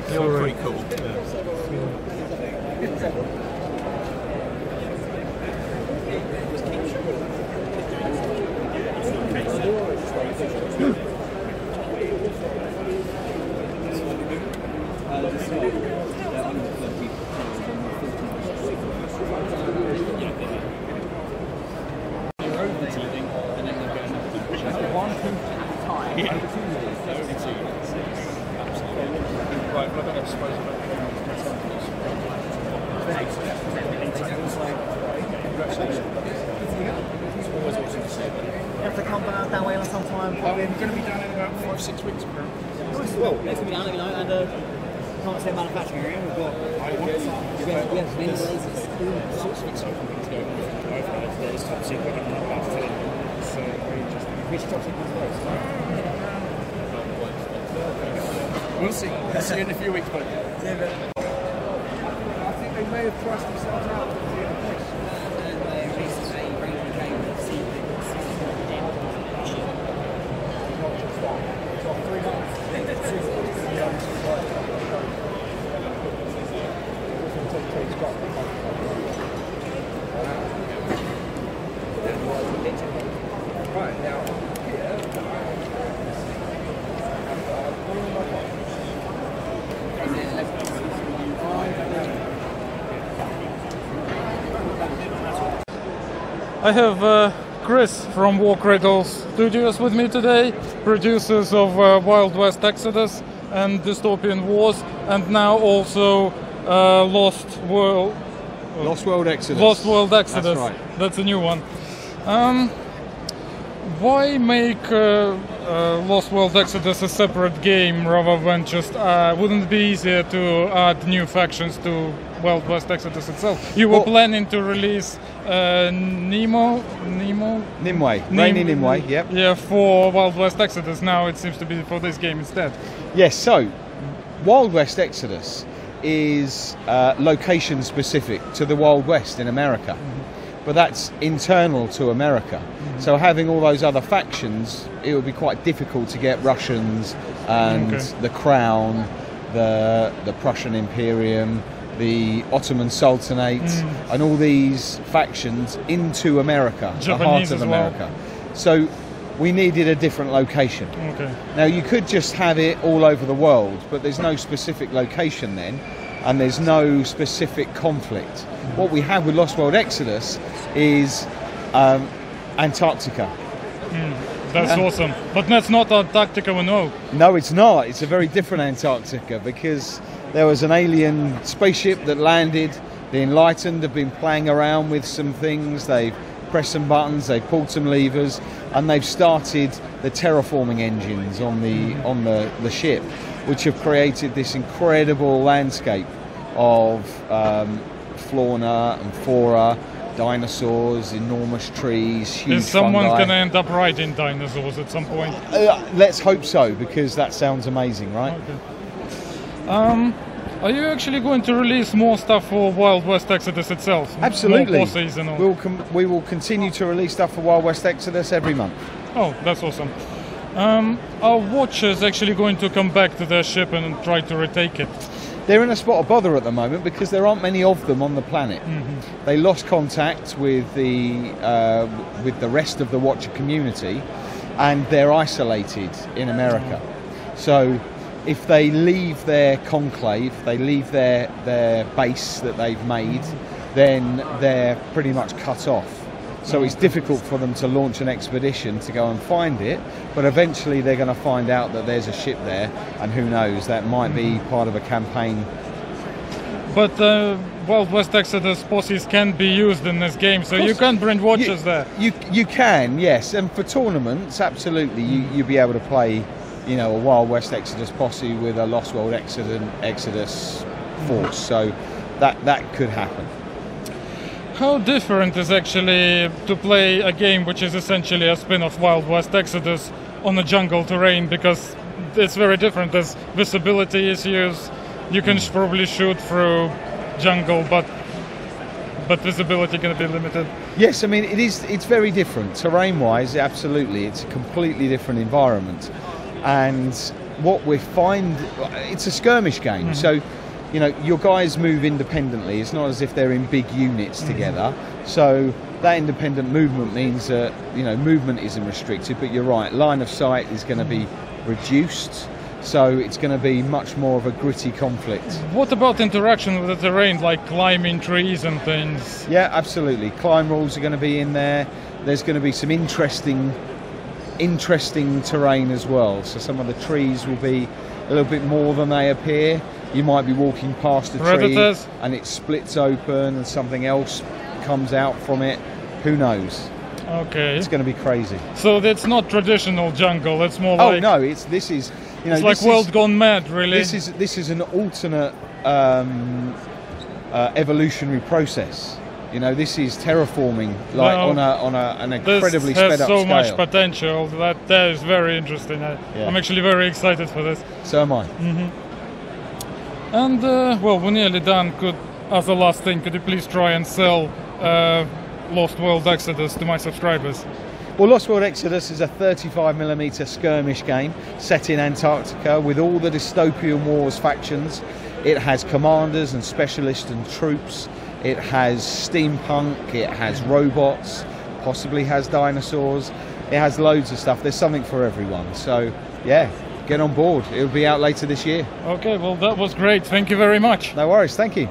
They're all pretty cool. You have to come down Wales sometime. We're going to be down in about 5-6 weeks. Well, next to be down, and can't say manufacturing area. We've got. We have many places. 6 weeks open to go. There's top secret and about 10. So very interesting. Which top secret is We'll see. We'll see in a few weeks, buddy. I think they may have priced themselves out at the end of this. Right, now, I have Chris from Warcradle Studios with me today, producers of Wild West Exodus and Dystopian Wars, and now also Lost World Exodus. Lost World Exodus. That's right. That's a new one. Why make Lost World Exodus a separate game rather than just wouldn't it be easier to add new factions to Wild West Exodus itself? You were planning to release Nimue, yep. Yeah, for Wild West Exodus. Now it seems to be for this game instead. Yes, so Wild West Exodus is location specific to the Wild West in America. But that's internal to America. So having all those other factions, it would be quite difficult to get Russians and the Crown, the Prussian Imperium, the Ottoman Sultanate, and all these factions into America, Japanese the heart of as well. America. So we needed a different location. Okay. Now you could just have it all over the world, but there's no specific location then, and there's no specific conflict. What we have with Lost World Exodus is Antarctica. That's awesome. But that's not Antarctica we know. No, it's not. It's a very different Antarctica because there was an alien spaceship that landed. The Enlightened have been playing around with some things. They've pressed some buttons, they've pulled some levers, and they've started the terraforming engines on the ship, which have created this incredible landscape of fauna and flora, dinosaurs, enormous trees, huge Someone's fungi. going to end up riding dinosaurs at some point. Let's hope so, because that sounds amazing, right? Okay. Are you actually going to release more stuff for Wild West Exodus itself? Absolutely. More bosses and all? We will continue to release stuff for Wild West Exodus every month. Oh, that's awesome. Are Watchers actually going to come back to their ship and try to retake it? They're in a spot of bother at the moment because there aren't many of them on the planet. They lost contact with the rest of the Watcher community, and they're isolated in America. So if they leave their conclave, they leave their base that they've made, then they're pretty much cut off. So it's difficult for them to launch an expedition to go and find it, but eventually they're going to find out that there's a ship there, and who knows, that might be part of a campaign. But Wild West Exodus posses can be used in this game, so you can bring Watchers there. You can, yes, and for tournaments, absolutely, you'll be able to play, you know, a Wild West Exodus posse with a Lost World Exodus force, so that could happen. How different is actually to play a game which is essentially a spin-off Wild West Exodus on a jungle terrain, because it's very different. There's visibility issues. You can probably shoot through jungle, but visibility going to be limited. Yes, I mean it's very different terrain-wise. Absolutely, it's a completely different environment, and what we find, it's a skirmish game, so you know your guys move independently. It's not as if they're in big units together. So that independent movement means that you know movement isn't restricted. But you're right, line of sight is going to be reduced. So it's going to be much more of a gritty conflict. What about interaction with the terrain, like climbing trees and things? Yeah, absolutely. Climb rules are going to be in there. There's going to be some interesting terrain as well. So some of the trees will be a little bit more than they appear. You might be walking past a Predators. tree and it splits open and something else comes out from it. Who knows? Okay. It's going to be crazy. So it's not traditional jungle. It's more Oh like no, this is you know it's like World Gone Mad, really. This is an alternate evolutionary process. You know, this is terraforming like Well, on an incredibly this has sped up so scale. much potential that is very interesting. I'm actually very excited for this. So am I. And well, we're nearly done. As a last thing, could you please try and sell Lost World Exodus to my subscribers? Well, Lost World Exodus is a 35mm skirmish game set in Antarctica with all the dystopian wars factions. It has commanders and specialists and troops. It has steampunk, it has robots, possibly has dinosaurs. It has loads of stuff. There's something for everyone. So, yeah, get on board. It'll be out later this year. Okay, well, that was great. Thank you very much. No worries. Thank you.